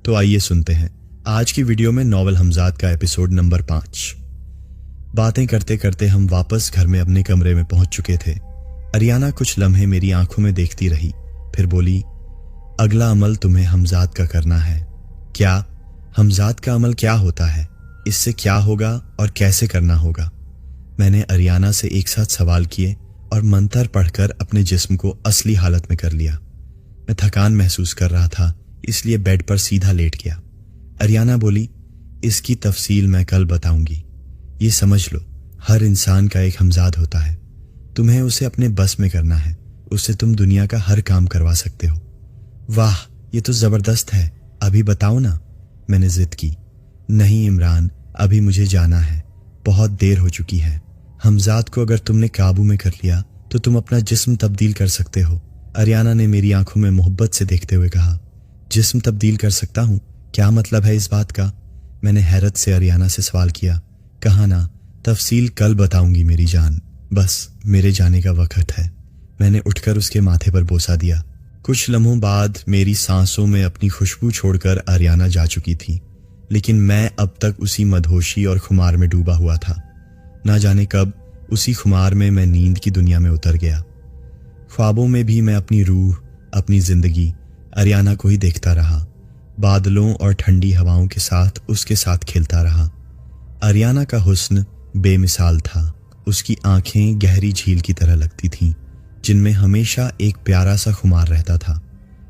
तो आइए सुनते हैं आज की वीडियो में नॉवल हमजाद का एपिसोड नंबर 5। बातें करते करते हम वापस घर में अपने कमरे में पहुंच चुके थे। अरियाना कुछ लम्हे मेरी आंखों में देखती रही, फिर बोली, अगला अमल तुम्हें हमजाद का करना है। क्या? हमजाद का अमल क्या होता है? इससे क्या होगा और कैसे करना होगा? मैंने अरियाना से एक साथ सवाल किए और मंत्र पढ़कर अपने जिस्म को असली हालत में कर लिया। मैं थकान महसूस कर रहा था, इसलिए बेड पर सीधा लेट गया। अरियाना बोली, इसकी तफसील मैं कल बताऊंगी। ये समझ लो, हर इंसान का एक हमजाद होता है। तुम्हें उसे अपने बस में करना है। उससे तुम दुनिया का हर काम करवा सकते हो। वाह, ये तो जबरदस्त है, अभी बताओ ना, मैंने जिद की। नहीं इमरान, अभी मुझे जाना है, बहुत देर हो चुकी है। हमजाद को अगर तुमने काबू में कर लिया तो तुम अपना जिस्म तब्दील कर सकते हो। अरियाना ने मेरी आंखों में मोहब्बत से देखते हुए कहा। जिस्म तब्दील कर सकता हूँ? क्या मतलब है इस बात का? मैंने हैरत से अरियाना से सवाल किया। कहा ना, तफसील कल बताऊंगी मेरी जान, बस मेरे जाने का वक्त है। मैंने उठकर उसके माथे पर बोसा दिया। कुछ लम्हों बाद मेरी सांसों में अपनी खुशबू छोड़कर अरियाना जा चुकी थी, लेकिन मैं अब तक उसी मदहोशी और खुमार में डूबा हुआ था। ना जाने कब उसी खुमार में मैं नींद की दुनिया में उतर गया। ख्वाबों में भी मैं अपनी रूह, अपनी जिंदगी अरियाना को ही देखता रहा। बादलों और ठंडी हवाओं के साथ उसके साथ खेलता रहा। अरियाना का हुस्न बेमिसाल था। उसकी आंखें गहरी झील की तरह लगती थीं, जिनमें हमेशा एक प्यारा सा खुमार रहता था।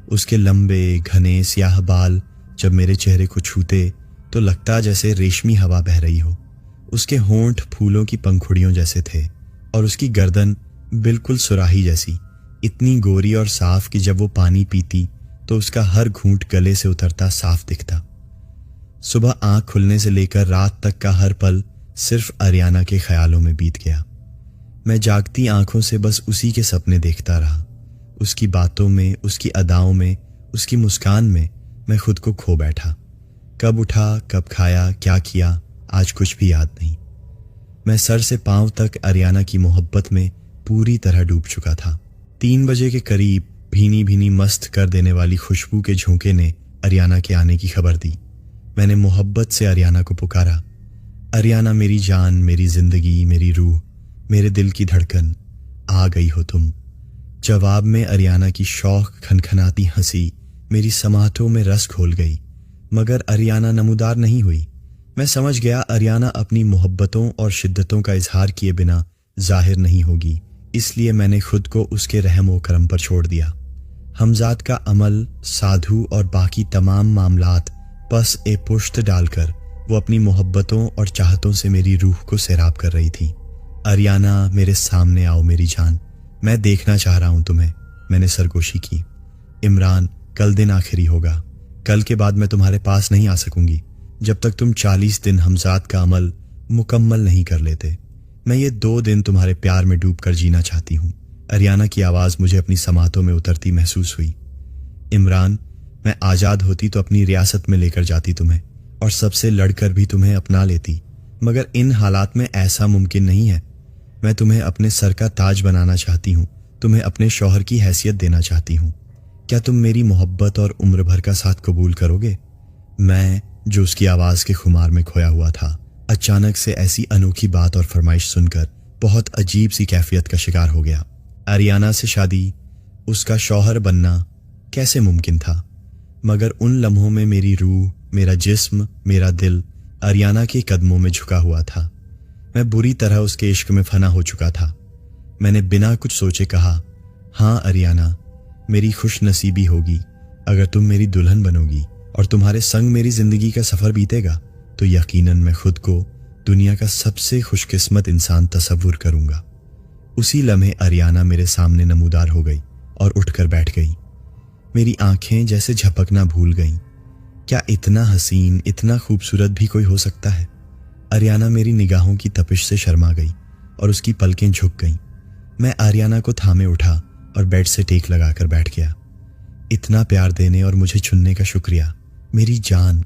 उसके लंबे घने स्याह बाल जब मेरे चेहरे को छूते तो लगता जैसे रेशमी हवा बह रही हो। उसके होंठ फूलों की पंखुड़ियों जैसे थे और उसकी गर्दन बिल्कुल सुराही जैसी, इतनी गोरी और साफ कि जब वो पानी पीती तो उसका हर घूंट गले से उतरता साफ दिखता। सुबह आंख खुलने से लेकर रात तक का हर पल सिर्फ अरियाना के ख्यालों में बीत गया। मैं जागती आंखों से बस उसी के सपने देखता रहा। उसकी बातों में, उसकी अदाओं में, उसकी मुस्कान में मैं खुद को खो बैठा। कब उठा, कब खाया, क्या किया, आज कुछ भी याद नहीं। मैं सर से पांव तक अरियाना की मोहब्बत में पूरी तरह डूब चुका था। 3 बजे के करीब भीनी भीनी मस्त कर देने वाली खुशबू के झोंके ने अरियाना के आने की खबर दी। मैंने मोहब्बत से अरियाना को पुकारा। अरियाना मेरी जान, मेरी जिंदगी, मेरी रूह, मेरे दिल की धड़कन, आ गई हो तुम। जवाब में अरियाना की शौक खनखनाती हंसी मेरी समातों में रस घोल गई, मगर अरियाना नमूदार नहीं हुई। मैं समझ गया अरियाना अपनी मोहब्बतों और शिद्दतों का इजहार किए बिना जाहिर नहीं होगी, इसलिए मैंने खुद को उसके रहम व करम पर छोड़ दिया। हमजाद का अमल, साधु और बाकी तमाम मामलात बस ए पुश्त डालकर वो अपनी मोहब्बतों और चाहतों से मेरी रूह को सैराब कर रही थी। अरियाना, मेरे सामने आओ मेरी जान, मैं देखना चाह रहा हूं तुम्हें, मैंने सरगोशी की। इमरान, कल दिन आखिरी होगा। कल के बाद मैं तुम्हारे पास नहीं आ सकूंगी जब तक तुम 40 दिन हमजाद का अमल मुकम्मल नहीं कर लेते। मैं ये 2 दिन तुम्हारे प्यार में डूबकर जीना चाहती हूँ। अरियाना की आवाज़ मुझे अपनी समातों में उतरती महसूस हुई। इमरान, मैं आज़ाद होती तो अपनी रियासत में लेकर जाती तुम्हें और सबसे लड़कर भी तुम्हें अपना लेती, मगर इन हालात में ऐसा मुमकिन नहीं है। मैं तुम्हें अपने सर का ताज बनाना चाहती हूँ, तुम्हें अपने शौहर की हैसियत देना चाहती हूँ। क्या तुम मेरी मोहब्बत और उम्र भर का साथ कबूल करोगे? मैं, जो उसकी आवाज़ के खुमार में खोया हुआ था, अचानक से ऐसी अनोखी बात और फरमाइश सुनकर बहुत अजीब सी कैफियत का शिकार हो गया। अरियाना से शादी, उसका शौहर बनना कैसे मुमकिन था? मगर उन लम्हों में मेरी रूह, मेरा जिस्म, मेरा दिल अरियाना के कदमों में झुका हुआ था। मैं बुरी तरह उसके इश्क में फना हो चुका था। मैंने बिना कुछ सोचे कहा, हाँ अरियाना, मेरी खुश नसीबी होगी अगर तुम मेरी दुल्हन बनोगी और तुम्हारे संग मेरी जिंदगी का सफ़र बीतेगा तो यकीनन मैं खुद को दुनिया का सबसे खुशकिस्मत इंसान तसव्वुर करूंगा। उसी लम्हे अरियाना मेरे सामने नमूदार हो गई और उठकर बैठ गई। मेरी आंखें जैसे झपकना भूल गईं। क्या इतना हसीन, इतना खूबसूरत भी कोई हो सकता है? अरियाना मेरी निगाहों की तपिश से शर्मा गई और उसकी पलकें झुक गईं। मैं अरियाना को थामे उठा और बेड से टेक लगाकर बैठ गया। इतना प्यार देने और मुझे चुनने का शुक्रिया मेरी जान,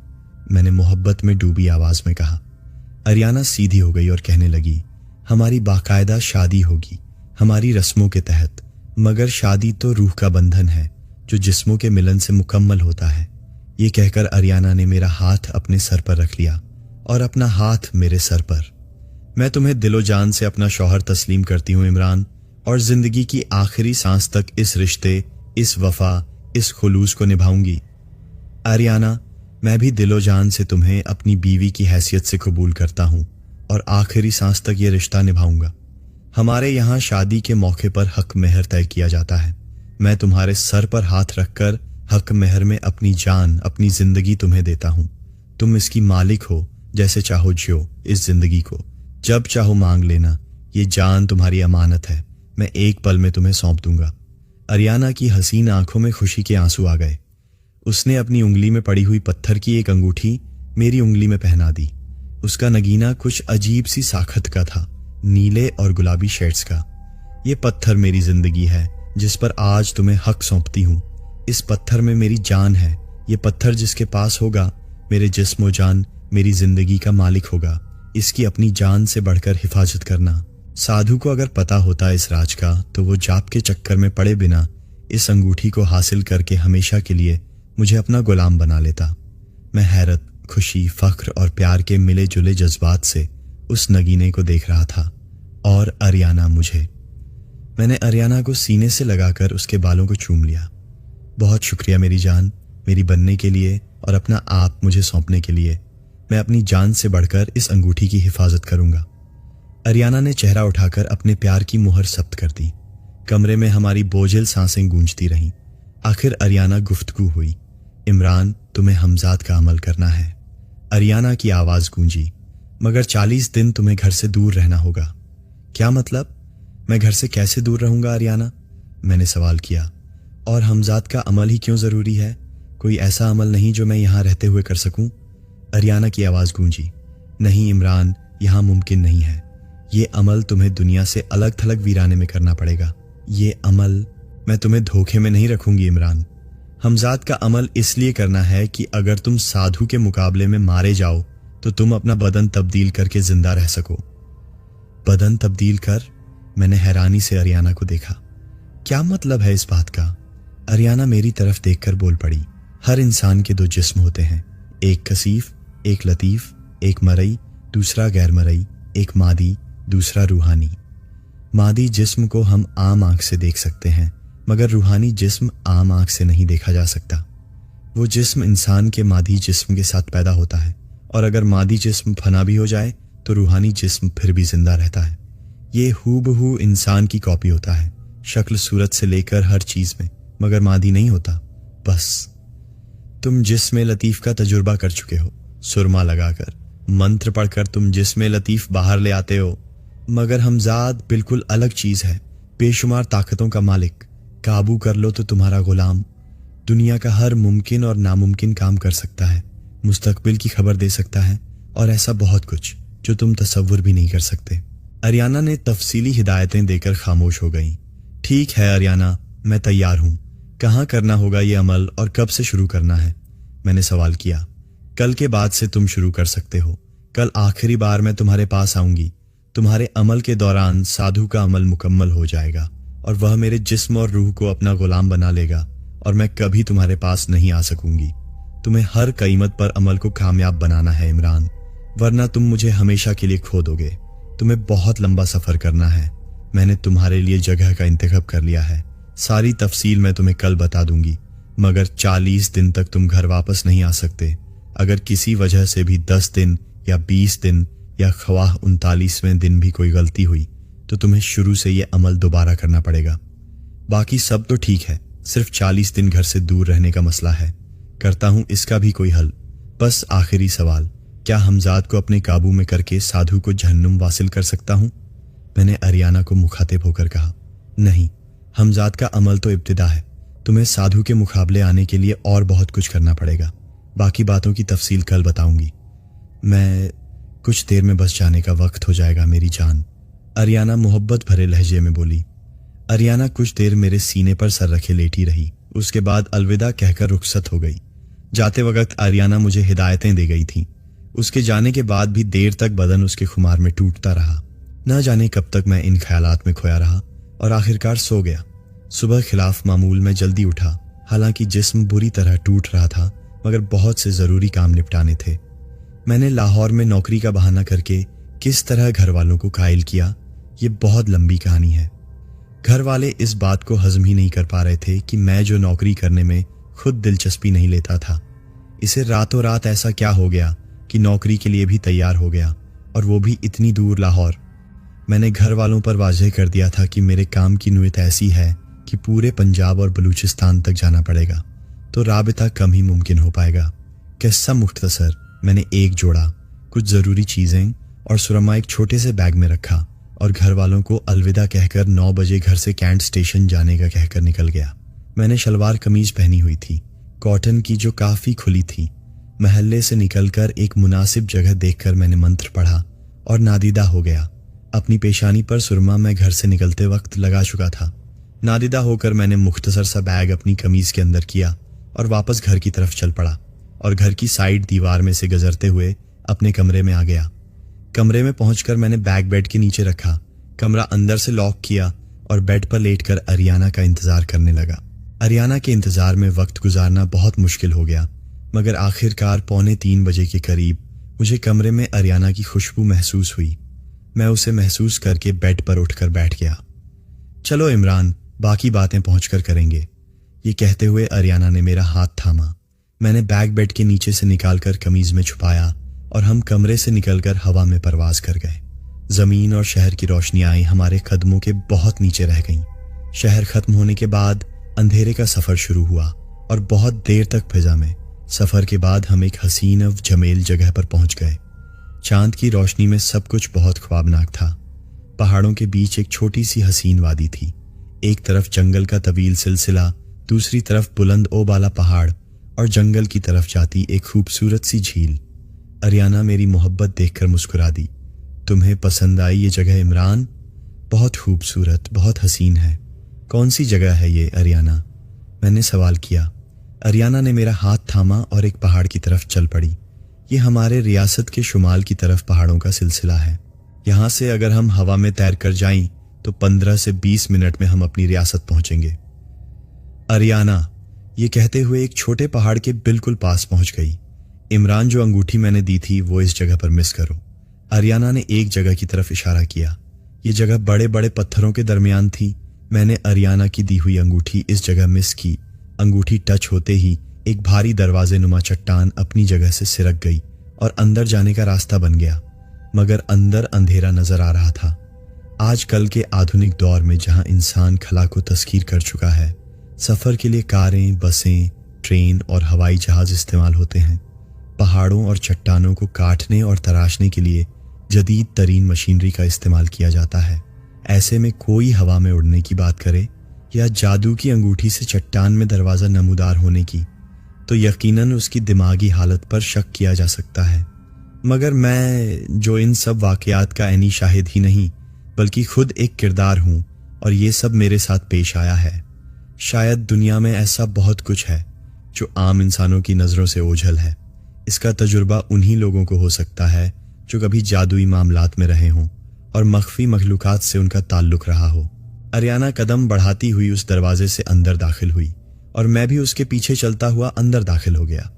मैंने मोहब्बत में डूबी आवाज में कहा। अरियाना सीधी हो गई और कहने लगी, हमारी बाकायदा शादी होगी, हमारी रस्मों के तहत, मगर शादी तो रूह का बंधन है जो जिस्मों के मिलन से मुकम्मल होता है। ये कहकर अरियाना ने मेरा हाथ अपने सर पर रख लिया और अपना हाथ मेरे सर पर। मैं तुम्हें दिलो जान से अपना शौहर तस्लीम करती हूँ इमरान, और जिंदगी की आखिरी सांस तक इस रिश्ते, इस वफा, इस खुलूस को निभाऊंगी। अरियाना, मैं भी दिलो जान से तुम्हें अपनी बीवी की हैसियत से कबूल करता हूँ और आखिरी सांस तक ये रिश्ता निभाऊंगा। हमारे यहाँ शादी के मौके पर हक मेहर तय किया जाता है। मैं तुम्हारे सर पर हाथ रखकर हक मेहर में अपनी जान, अपनी जिंदगी तुम्हें देता हूँ। तुम इसकी मालिक हो, जैसे चाहो जियो इस जिंदगी को, जब चाहो मांग लेना। ये जान तुम्हारी अमानत है, मैं एक पल में तुम्हें सौंप दूंगा। अरियाना की हसीन आंखों में खुशी के आंसू आ गए। उसने अपनी उंगली में पड़ी हुई पत्थर की एक अंगूठी मेरी उंगली में पहना दी। उसका नगीना कुछ अजीब सी साखत का था, नीले और गुलाबी शेड्स का। ये पत्थर मेरी जिंदगी है, जिस पर आज तुम्हें हक सौंपती हूँ। इस पत्थर में मेरी जान है। ये पत्थर जिसके पास होगा, मेरे जिस्म जान, मेरी जिंदगी का मालिक होगा। इसकी अपनी जान से बढ़कर हिफाजत करना। साधु को अगर पता होता इस राज का, तो वो जाप के चक्कर में पड़े बिना इस अंगूठी को हासिल करके हमेशा के लिए मुझे अपना गुलाम बना लेता। मैं हैरत, खुशी, फख्र और प्यार के मिले जुले जज्बात से उस नगीने को देख रहा था, और अरियाना मुझे। मैंने अरियाना को सीने से लगाकर उसके बालों को चूम लिया। बहुत शुक्रिया मेरी जान, मेरी बनने के लिए और अपना आप मुझे सौंपने के लिए। मैं अपनी जान से बढ़कर इस अंगूठी की हिफाजत करूंगा। अरियाना ने चेहरा उठाकर अपने प्यार की मुहर सब्त कर दी। कमरे में हमारी बोझिल सांसें गूंजती रहीं। आखिर अरियाना गुफ्तगू हुई। इमरान, तुम्हें हमजाद का अमल करना है। अरियाना की आवाज गूंजी। मगर 40 दिन तुम्हें घर से दूर रहना होगा। क्या मतलब? मैं घर से कैसे दूर रहूंगा अरियाना? मैंने सवाल किया। और हमजाद का अमल ही क्यों जरूरी है? कोई ऐसा अमल नहीं जो मैं यहां रहते हुए कर सकूं? अरियाना की आवाज गूंजी। नहीं इमरान, यहां मुमकिन नहीं है। ये अमल तुम्हें दुनिया से अलग थलग वीराने में करना पड़ेगा। ये अमल मैं तुम्हें धोखे में नहीं रखूंगी इमरान। हमजाद का अमल इसलिए करना है कि अगर तुम साधु के मुकाबले में मारे जाओ तो तुम अपना बदन तब्दील करके जिंदा रह सको। बदन तब्दील कर? मैंने हैरानी से अरियाना को देखा। क्या मतलब है इस बात का? अरियाना मेरी तरफ देखकर बोल पड़ी। हर इंसान के 2 जिस्म होते हैं, एक कसीफ, एक लतीफ, एक मरई, दूसरा गैर मरई, एक मादी, दूसरा रूहानी। मादी जिस्म को हम आम आंख से देख सकते हैं, मगर रूहानी जिस्म आम आंख से नहीं देखा जा सकता। वो जिस्म इंसान के मादी जिस्म के साथ पैदा होता है, और अगर मादी जिस्म फना भी हो जाए तो रूहानी जिस्म फिर भी जिंदा रहता है। ये हूबहू इंसान की कॉपी होता है, शक्ल सूरत से लेकर हर चीज में, मगर मादी नहीं होता। बस तुम जिस्म लतीफ का तजुर्बा कर चुके हो। सुरमा लगाकर, मंत्र पढ़कर तुम जिस्म लतीफ बाहर ले आते हो। मगर हमजाद बिल्कुल अलग चीज है, बेशुमार ताकतों का मालिक। काबू कर लो तो तुम्हारा गुलाम। दुनिया का हर मुमकिन और नामुमकिन काम कर सकता है, मुस्तकबिल की खबर दे सकता है, और ऐसा बहुत कुछ जो तुम तसव्वुर भी नहीं कर सकते। अरियाना ने तफसीली हिदायतें देकर खामोश हो गई। ठीक है अरियाना, मैं तैयार हूं। कहाँ करना होगा ये अमल और कब से शुरू करना है? मैंने सवाल किया। कल के बाद से तुम शुरू कर सकते हो। कल आखिरी बार मैं तुम्हारे पास आऊंगी। तुम्हारे अमल के दौरान साधु का अमल मुकम्मल हो जाएगा और वह मेरे जिस्म और रूह को अपना गुलाम बना लेगा, और मैं कभी तुम्हारे पास नहीं आ सकूंगी। तुम्हें हर कीमत पर अमल को कामयाब बनाना है इमरान, वरना तुम मुझे हमेशा के लिए खो दोगे। तुम्हें बहुत लंबा सफर करना है। मैंने तुम्हारे लिए जगह का इंतखाब कर लिया है। सारी तफसील मैं तुम्हें कल बता दूंगी, मगर 40 दिन तक तुम घर वापस नहीं आ सकते। अगर किसी वजह से भी 10 दिन या 20 दिन या ख्वाह 39वें दिन भी कोई गलती हुई तो तुम्हें शुरू से ये अमल दोबारा करना पड़ेगा। बाकी सब तो ठीक है, सिर्फ 40 दिन घर से दूर रहने का मसला है। करता हूं इसका भी कोई हल। बस आखिरी सवाल, क्या हमजाद को अपने काबू में करके साधु को जहन्नुम वासिल कर सकता हूं? मैंने अरियाना को मुखातिब होकर कहा। नहीं, हमजाद का अमल तो इब्तिदा है। तुम्हें साधु के मुकाबले आने के लिए और बहुत कुछ करना पड़ेगा। बाकी बातों की तफसील कल बताऊंगी। मैं कुछ देर में बस जाने का वक्त हो जाएगा मेरी जान, अरियाना मोहब्बत भरे लहजे में बोली। अरियाना कुछ देर मेरे सीने पर सर रखे लेटी रही। उसके बाद अलविदा कहकर रुखसत हो गई। जाते वक्त अरियाना मुझे हिदायतें दे गई थी। उसके जाने के बाद भी देर तक बदन उसके खुमार में टूटता रहा। न जाने कब तक मैं इन ख्यालात में खोया रहा और आखिरकार सो गया। सुबह खिलाफ मामूल में जल्दी उठा। हालांकि जिस्म बुरी तरह टूट रहा था, मगर बहुत से ज़रूरी काम निपटाने थे। मैंने लाहौर में नौकरी का बहाना करके किस तरह घर वालों को कायल किया, ये बहुत लंबी कहानी है। घर वाले इस बात को हजम ही नहीं कर पा रहे थे कि मैं जो नौकरी करने में खुद दिलचस्पी नहीं लेता था, इसे रातों रात ऐसा क्या हो गया कि नौकरी के लिए भी तैयार हो गया, और वो भी इतनी दूर लाहौर। मैंने घर वालों पर वाज़ेह कर दिया था कि मेरे काम की नीयत ऐसी है कि पूरे पंजाब और बलूचिस्तान तक जाना पड़ेगा, तो राबिता कम ही मुमकिन हो पाएगा। किस्सा मुख्तसर, मैंने एक जोड़ा, कुछ ज़रूरी चीज़ें और सुरमा एक छोटे से बैग में रखा और घर वालों को अलविदा कहकर 9 बजे घर से कैंट स्टेशन जाने का कहकर निकल गया। मैंने शलवार कमीज पहनी हुई थी, कॉटन की, जो काफ़ी खुली थी। महल्ले से निकलकर एक मुनासिब जगह देखकर मैंने मंत्र पढ़ा और नादीदा हो गया। अपनी पेशानी पर सुरमा मैं घर से निकलते वक्त लगा चुका था। नादीदा होकर मैंने मुख्तसर सा बैग अपनी कमीज के अंदर किया और वापस घर की तरफ चल पड़ा और घर की साइड दीवार में से गुजरते हुए अपने कमरे में आ गया। कमरे में पहुंचकर मैंने बैग बेड के नीचे रखा, कमरा अंदर से लॉक किया और बेड पर लेटकर अरियाना का इंतजार करने लगा। अरियाना के इंतजार में वक्त गुजारना बहुत मुश्किल हो गया, मगर आखिरकार 2:45 बजे के करीब मुझे कमरे में अरियाना की खुशबू महसूस हुई। मैं उसे महसूस करके बेड पर उठकर बैठ गया। चलो इमरान, बाकी बातें पहुंचकर करेंगे, ये कहते हुए अरियाना ने मेरा हाथ थामा। मैंने बैग बेड के नीचे से निकालकर कमीज में छुपाया और हम कमरे से निकलकर हवा में परवाज कर गए। जमीन और शहर की रोशनियां हमारे कदमों के बहुत नीचे रह गईं। शहर खत्म होने के बाद अंधेरे का सफर शुरू हुआ और बहुत देर तक फिजा में। सफर के बाद हम एक हसीन और जमेल जगह पर पहुंच गए। चांद की रोशनी में सब कुछ बहुत ख्वाबनाक था। पहाड़ों के बीच एक छोटी सी हसीन वादी थी। एक तरफ जंगल का तवील सिलसिला, दूसरी तरफ बुलंद ओबाला पहाड़ और जंगल की तरफ जाती एक खूबसूरत सी झील। अरियाना मेरी मोहब्बत देखकर मुस्कुरा दी। तुम्हें पसंद आई ये जगह इमरान? बहुत खूबसूरत, बहुत हसीन है। कौन सी जगह है ये अरियाना? मैंने सवाल किया। अरियाना ने मेरा हाथ थामा और एक पहाड़ की तरफ चल पड़ी। ये हमारे रियासत के शुमाल की तरफ पहाड़ों का सिलसिला है। यहाँ से अगर हम हवा में तैर कर जाएं तो 15 से 20 मिनट में हम अपनी रियासत पहुंचेंगे। अरियाना, ये कहते हुए एक छोटे पहाड़ के बिल्कुल पास पहुंच गई। इमरान, जो अंगूठी मैंने दी थी वो इस जगह पर मिस करो। अरियाना ने एक जगह की तरफ इशारा किया। ये जगह बड़े बड़े पत्थरों के दरमियान थी। मैंने अरियाना की दी हुई अंगूठी इस जगह मिस की। अंगूठी टच होते ही एक भारी दरवाजे नुमा चट्टान अपनी जगह से सिरक गई और अंदर जाने का रास्ता बन गया, मगर अंदर अंधेरा नजर आ रहा था। आजकल के आधुनिक दौर में जहां इंसान खला को तस्खीर कर चुका है, सफर के लिए कारें, बसें, ट्रेन और हवाई जहाज इस्तेमाल होते हैं। पहाड़ों और चट्टानों को काटने और तराशने के लिए जदीद तरीन मशीनरी का इस्तेमाल किया जाता है। ऐसे में कोई हवा में उड़ने की बात करे या जादू की अंगूठी से चट्टान में दरवाज़ा नमूदार होने की, तो यकीनन उसकी दिमागी हालत पर शक किया जा सकता है। मगर मैं, जो इन सब वाक़यात का ऐनी शाहिद ही नहीं बल्कि खुद एक किरदार हूँ, और ये सब मेरे साथ पेश आया है। शायद दुनिया में ऐसा बहुत कुछ है जो आम इंसानों की नज़रों से ओझल है। इसका तजुर्बा उन्हीं लोगों को हो सकता है जो कभी जादुई मामलात में रहे हों और मख्फी मखलूकात से उनका ताल्लुक रहा हो। अरियाना कदम बढ़ाती हुई उस दरवाजे से अंदर दाखिल हुई और मैं भी उसके पीछे चलता हुआ अंदर दाखिल हो गया।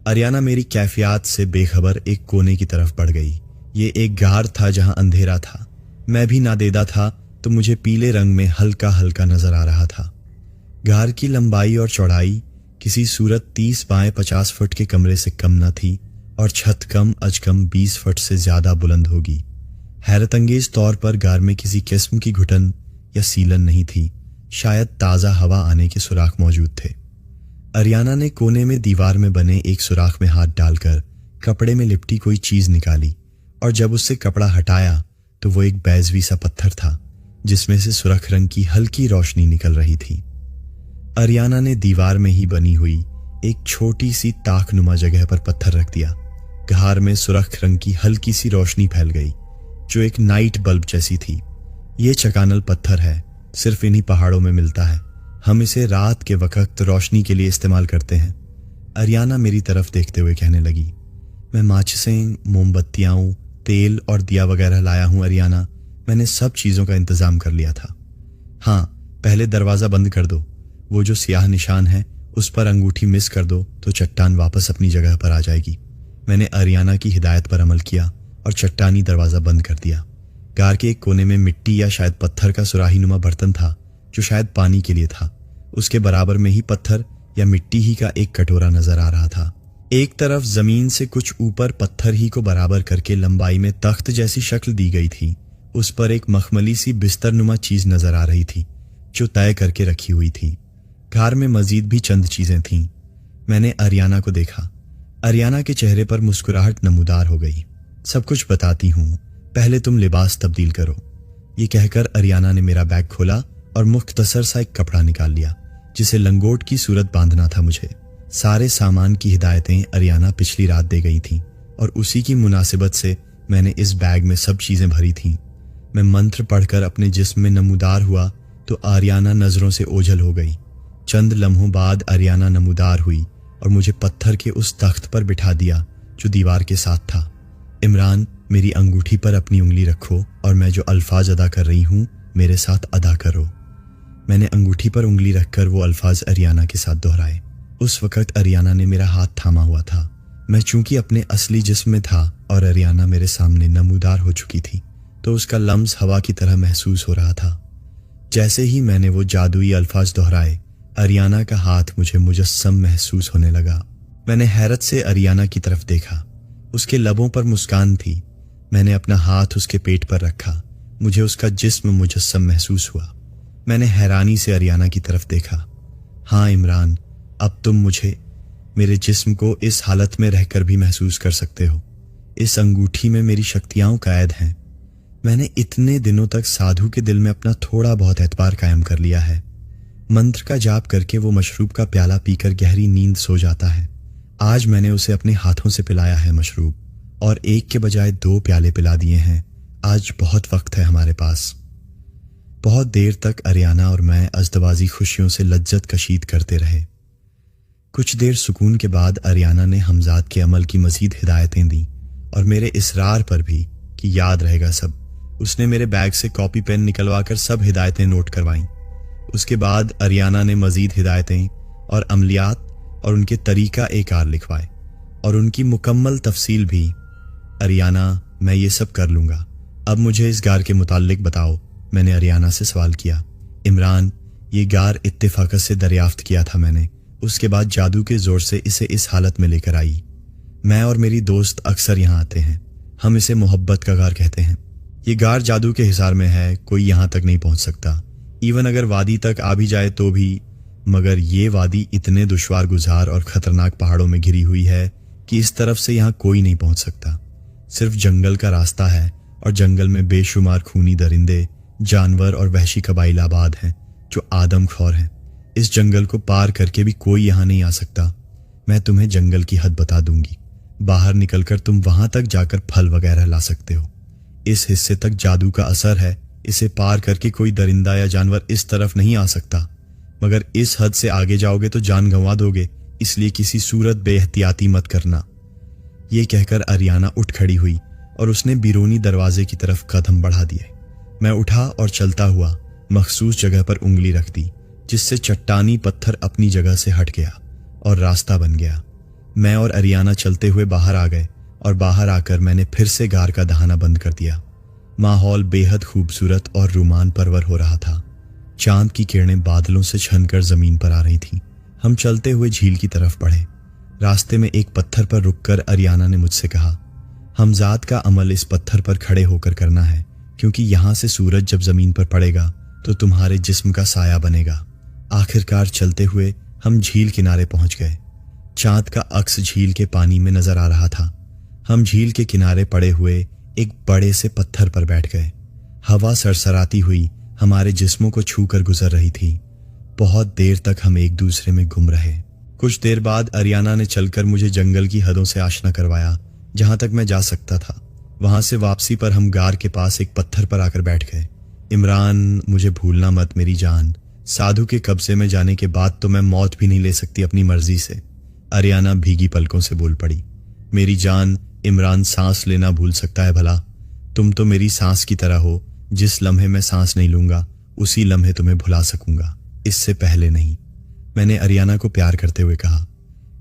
अरियाना मेरी कैफियत से बेखबर एक कोने की तरफ बढ़ गई। ये एक गार था जहां अंधेरा था। मैं भी नादेदा था तो मुझे पीले रंग में हल्का हल्का नजर आ रहा था। गार की लंबाई और चौड़ाई किसी सूरत 30 बाय 50 फुट के कमरे से कम न थी और छत कम अज कम 20 फुट से ज्यादा बुलंद होगी। हैरतअंगेज तौर पर गार में किसी किस्म की घुटन या सीलन नहीं थी। शायद ताज़ा हवा आने के सुराख मौजूद थे। अरियाना ने कोने में दीवार में बने एक सुराख में हाथ डालकर कपड़े में लिपटी कोई चीज़ निकाली और जब उससे कपड़ा हटाया तो वो एक बैजवी सा पत्थर था जिसमें से सुरख रंग की हल्की रोशनी निकल रही थी। अरियाना ने दीवार में ही बनी हुई एक छोटी सी ताकनुमा जगह पर पत्थर रख दिया। गार में सुरख रंग की हल्की सी रोशनी फैल गई जो एक नाइट बल्ब जैसी थी। ये चकानल पत्थर है, सिर्फ इन्हीं पहाड़ों में मिलता है। हम इसे रात के वक्त रोशनी के लिए इस्तेमाल करते हैं। अरियाना मेरी तरफ देखते हुए कहने लगी। मैं माचिसें, मोमबत्तियाँ, तेल और दिया वगैरह लाया हूँ अरियाना। मैंने सब चीज़ों का इंतज़ाम कर लिया था। हाँ, पहले दरवाज़ा बंद कर दो। वो जो सियाह निशान है उस पर अंगूठी मिस कर दो तो चट्टान वापस अपनी जगह पर आ जाएगी। मैंने अरियाना की हिदायत पर अमल किया और चट्टानी दरवाज़ा बंद कर दिया। गार के एक कोने में मिट्टी या शायद पत्थर का सुराहीनुमा बर्तन था जो शायद पानी के लिए था। उसके बराबर में ही पत्थर या मिट्टी ही का एक कटोरा नजर आ रहा था। एक तरफ जमीन से कुछ ऊपर पत्थर ही को बराबर करके लंबाई में तख्त जैसी शक्ल दी गई थी। उस पर एक मखमली सी बिस्तरनुमा चीज नजर आ रही थी जो तय करके रखी हुई थी। कार में मजीद भी चंद चीजें थीं। मैंने अरियाना को देखा। अरियाना के चेहरे पर मुस्कुराहट नमूदार हो गई। सब कुछ बताती हूँ, पहले तुम लिबास तब्दील करो। ये कहकर अरियाना ने मेरा बैग खोला और मुख्तसर सा एक कपड़ा निकाल लिया जिसे लंगोट की सूरत बांधना था मुझे। सारे सामान की हिदायतें अरियाना पिछली रात दे गई थीं और उसी की मुनासिबत से मैंने इस बैग में सब चीजें भरी थीं। मैं मंत्र पढ़कर अपने जिस्म में नमूदार हुआ तो अरियाना नजरों से ओझल हो गई। चंद लम्हों बाद अरियाना नमूदार हुई और मुझे पत्थर के उस तख्त पर बिठा दिया जो दीवार के साथ था। इमरान, मेरी अंगूठी पर अपनी उंगली रखो और मैं जो अल्फाज अदा कर रही हूँ मेरे साथ अदा करो। मैंने अंगूठी पर उंगली रखकर वो अल्फाज अरियाना के साथ दोहराए। उस वक्त अरियाना ने मेरा हाथ थामा हुआ था। मैं चूंकि अपने असली जिस्म में था और अरियाना मेरे सामने नमूदार हो चुकी थी तो उसका लम्स हवा की तरह महसूस हो रहा था। जैसे ही मैंने वो जादुई अल्फाज दोहराए, अरियाना का हाथ मुझे मुजस्सम महसूस होने लगा। मैंने हैरत से अरियाना की तरफ देखा। उसके लबों पर मुस्कान थी। मैंने अपना हाथ उसके पेट पर रखा। मुझे उसका जिस्म मुजस्सम महसूस हुआ। मैंने हैरानी से अरियाना की तरफ देखा। हाँ इमरान, अब तुम मुझे, मेरे जिस्म को इस हालत में रहकर भी महसूस कर सकते हो। इस अंगूठी में मेरी शक्तियां कैद हैं। मैंने इतने दिनों तक साधु के दिल में अपना थोड़ा बहुत एतबार कायम कर लिया है। मंत्र का जाप करके वो मशरूब का प्याला पीकर गहरी नींद सो जाता है। आज मैंने उसे अपने हाथों से पिलाया है मशरूब, और एक के बजाय 2 प्याले पिला दिए हैं। आज बहुत वक्त है हमारे पास। बहुत देर तक अरियाना और मैं अज़दवाजी खुशियों से लज्जत कशीद करते रहे। कुछ देर सुकून के बाद अरियाना ने हमजाद के अमल की मजीद हिदायतें दी और मेरे इसरार पर भी कि याद रहेगा सब, उसने मेरे बैग से कॉपी पेन निकलवा कर सब हिदायतें नोट करवाईं। उसके बाद अरियाना ने मजीद हिदायतें और अमलियात और उनके तरीका एकार लिखवाए और उनकी मुकम्मल तफसील भी। अरियाना, मैं ये सब कर लूँगा, अब मुझे इस गार के मुताल्लिक बताओ। मैंने अरियाना से सवाल किया। इमरान, ये गार इत्तेफाकत से दरियाफ्त किया था मैंने। उसके बाद जादू के जोर से इसे इस हालत में लेकर आई। मैं और मेरी दोस्त अक्सर यहाँ आते हैं। हम इसे मोहब्बत का गार कहते हैं। ये गार जादू के हिसार में है, कोई यहाँ तक नहीं पहुँच सकता। इवन अगर वादी तक आ भी जाए तो भी, मगर ये वादी इतने दुश्वार गुजार और खतरनाक पहाड़ों में घिरी हुई है कि इस तरफ से यहाँ कोई नहीं पहुँच सकता। सिर्फ जंगल का रास्ता है और जंगल में बेशुमार खूनी दरिंदे, जानवर और वहशी कबाइल आबाद हैं जो आदमखोर हैं। इस जंगल को पार करके भी कोई यहाँ नहीं आ सकता। मैं तुम्हें जंगल की हद बता दूंगी। बाहर निकलकर तुम वहां तक जाकर फल वगैरह ला सकते हो। इस हिस्से तक जादू का असर है। इसे पार करके कोई दरिंदा या जानवर इस तरफ नहीं आ सकता, मगर इस हद से आगे जाओगे तो जान गंवा दोगे, इसलिए किसी सूरत बेहतियाती मत करना। ये कहकर अरियाना उठ खड़ी हुई और उसने बिरोनी दरवाजे की तरफ कदम बढ़ा दिए। मैं उठा और चलता हुआ मखसूस जगह पर उंगली रख दी, जिससे चट्टानी पत्थर अपनी जगह से हट गया और रास्ता बन गया। मैं और अरियाना चलते हुए बाहर आ गए और बाहर आकर मैंने फिर से गार का दहाना बंद कर दिया। माहौल बेहद खूबसूरत और रुमान परवर हो रहा था। चांद की किरणें बादलों से छनकर जमीन पर आ रही थीं। हम चलते हुए झील की तरफ बढ़े। रास्ते में एक पत्थर पर रुककर अरियाना ने मुझसे कहा, हमजाद का अमल इस पत्थर पर खड़े होकर करना है, क्योंकि यहाँ से सूरज जब जमीन पर पड़ेगा तो तुम्हारे जिस्म का साया बनेगा। आखिरकार चलते हुए हम झील किनारे पहुंच गए। चांद का अक्स झील के पानी में नजर आ रहा था। हम झील के किनारे पड़े हुए एक बड़े से पत्थर पर बैठ गए। हवा सरसराती हुई हमारे जिस्मों को छूकर गुजर रही थी। बहुत देर तक हम एक दूसरे में गुम रहे। कुछ देर बाद अरियाना ने चलकर मुझे जंगल की हदों से आशना करवाया, जहां तक मैं जा सकता था। वहां से वापसी पर हम गार के पास एक पत्थर पर आकर बैठ गए। इमरान, मुझे भूलना मत मेरी जान। साधु के कब्जे में जाने के बाद तो मैं मौत भी नहीं ले सकती अपनी मर्जी से। अरियाना भीगी पलकों से बोल पड़ी। मेरी जान, इमरान सांस लेना भूल सकता है भला? तुम तो मेरी सांस की तरह हो। जिस लम्हे मैं सांस नहीं लूंगा उसी लम्हे तुम्हें भुला सकूंगा, इससे पहले नहीं। मैंने अरियाना को प्यार करते हुए कहा,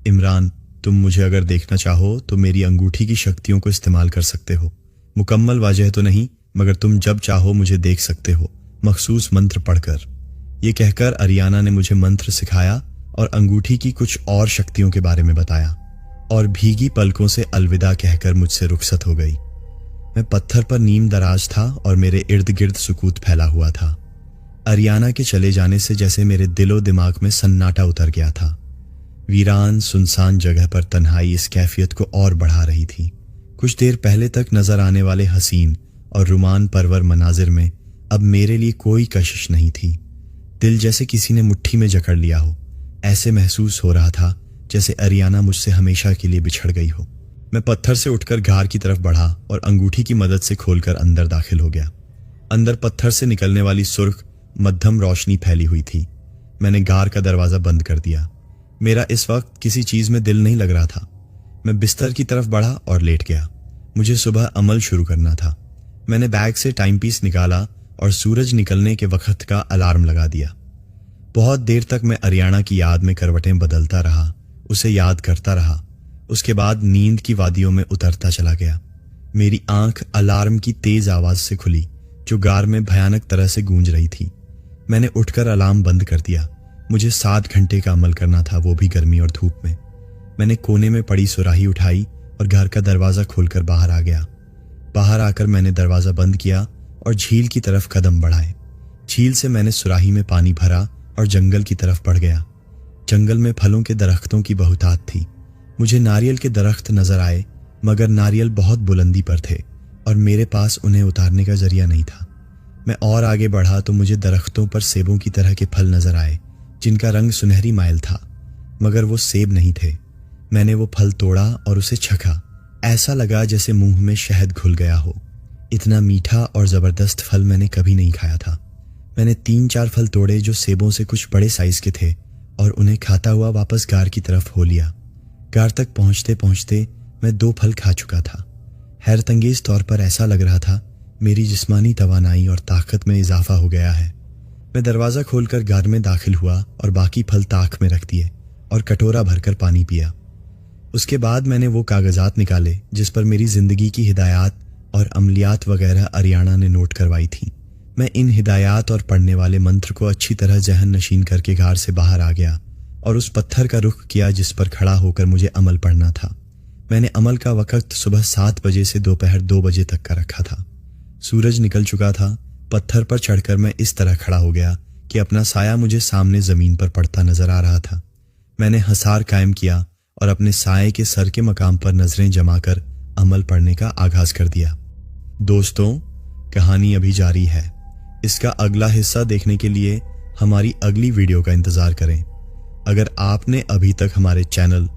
इमरान, तुम मुझे अगर देखना चाहो तो मेरी अंगूठी की शक्तियों को इस्तेमाल कर सकते हो। मुकम्मल वाजह तो नहीं, मगर तुम जब चाहो मुझे देख सकते हो, मखसूस मंत्र पढ़कर। ये कहकर अरियाना ने मुझे मंत्र सिखाया और अंगूठी की कुछ और शक्तियों के बारे में बताया और भीगी पलकों से अलविदा कहकर मुझसे रुखसत हो गई। मैं पत्थर पर नीम दराज था और मेरे इर्द गिर्द सुकूत फैला हुआ था। अरियाना के चले जाने से जैसे मेरे दिलो दिमाग में सन्नाटा उतर गया था। वीरान सुनसान जगह पर तन्हाई इस कैफियत को और बढ़ा रही थी। कुछ देर पहले तक नजर आने वाले हसीन और रुमान परवर मनाजिर में अब मेरे लिए कोई कशिश नहीं थी। दिल जैसे किसी ने मुट्ठी में जकड़ लिया हो। ऐसे महसूस हो रहा था जैसे अरियाना मुझसे हमेशा के लिए बिछड़ गई हो। मैं पत्थर से उठकर घार की तरफ बढ़ा और अंगूठी की मदद से खोलकर अंदर दाखिल हो गया। अंदर पत्थर से निकलने वाली सुर्ख मध्यम रोशनी फैली हुई थी। मैंने घार का दरवाजा बंद कर दिया। मेरा इस वक्त किसी चीज में दिल नहीं लग रहा था। मैं बिस्तर की तरफ बढ़ा और लेट गया। मुझे सुबह अमल शुरू करना था। मैंने बैग से टाइम पीस निकाला और सूरज निकलने के वक्त का अलार्म लगा दिया। बहुत देर तक मैं अरियाना की याद में करवटें बदलता रहा, उसे याद करता रहा। उसके बाद नींद की वादियों में उतरता चला गया। मेरी आंख अलार्म की तेज आवाज से खुली जो गार में भयानक तरह से गूंज रही थी। मैंने उठकर अलार्म बंद कर दिया। मुझे 7 घंटे का अमल करना था, वो भी गर्मी और धूप में। मैंने कोने में पड़ी सुराही उठाई और घर का दरवाजा खोलकर बाहर आ गया। बाहर आकर मैंने दरवाजा बंद किया और झील की तरफ कदम बढ़ाए। झील से मैंने सुराही में पानी भरा और जंगल की तरफ बढ़ गया। जंगल में फलों के दरख्तों की बहुतात थी। मुझे नारियल के दरख्त नजर आए, मगर नारियल बहुत बुलंदी पर थे और मेरे पास उन्हें उतारने का जरिया नहीं था। मैं और आगे बढ़ा तो मुझे दरख्तों पर सेबों की तरह के फल नजर आए जिनका रंग सुनहरी माइल था, मगर वो सेब नहीं थे। मैंने वो फल तोड़ा और उसे चखा। ऐसा लगा जैसे मुंह में शहद घुल गया हो। इतना मीठा और जबरदस्त फल मैंने कभी नहीं खाया था। मैंने 3-4 फल तोड़े जो सेबों से कुछ बड़े साइज के थे और उन्हें खाता हुआ वापस गार की तरफ हो लिया। गार तक पहुंचते पहुंचते मैं 2 फल खा चुका था। हैरतंगेज तौर पर ऐसा लग रहा था मेरी जिस्मानी तवानाई और ताकत में इजाफा हो गया है। मैं दरवाजा खोलकर गार में दाखिल हुआ और बाकी फल ताक में रख दिए और कटोरा भरकर पानी पिया। उसके बाद मैंने वो कागजात निकाले जिस पर मेरी जिंदगी की हिदायत और अमलियात वगैरह अरियाना ने नोट करवाई थी। मैं इन हिदायत और पढ़ने वाले मंत्र को अच्छी तरह जहन नशीन करके गार से बाहर आ गया और उस पत्थर का रुख किया जिस पर खड़ा होकर मुझे अमल पढ़ना था। मैंने अमल का वक्त सुबह 7 बजे से दोपहर 2 बजे तक का रखा था। सूरज निकल चुका था। पत्थर पर चढ़कर मैं इस तरह खड़ा हो गया कि अपना साया मुझे सामने जमीन पर पड़ता नजर आ रहा था। मैंने हसार कायम किया और अपने साये के सर के मकाम पर नजरें जमाकर अमल पढ़ने का आगाज कर दिया। दोस्तों, कहानी अभी जारी है। इसका अगला हिस्सा देखने के लिए हमारी अगली वीडियो का इंतजार करें। अगर आपने अभी तक हमारे चैनल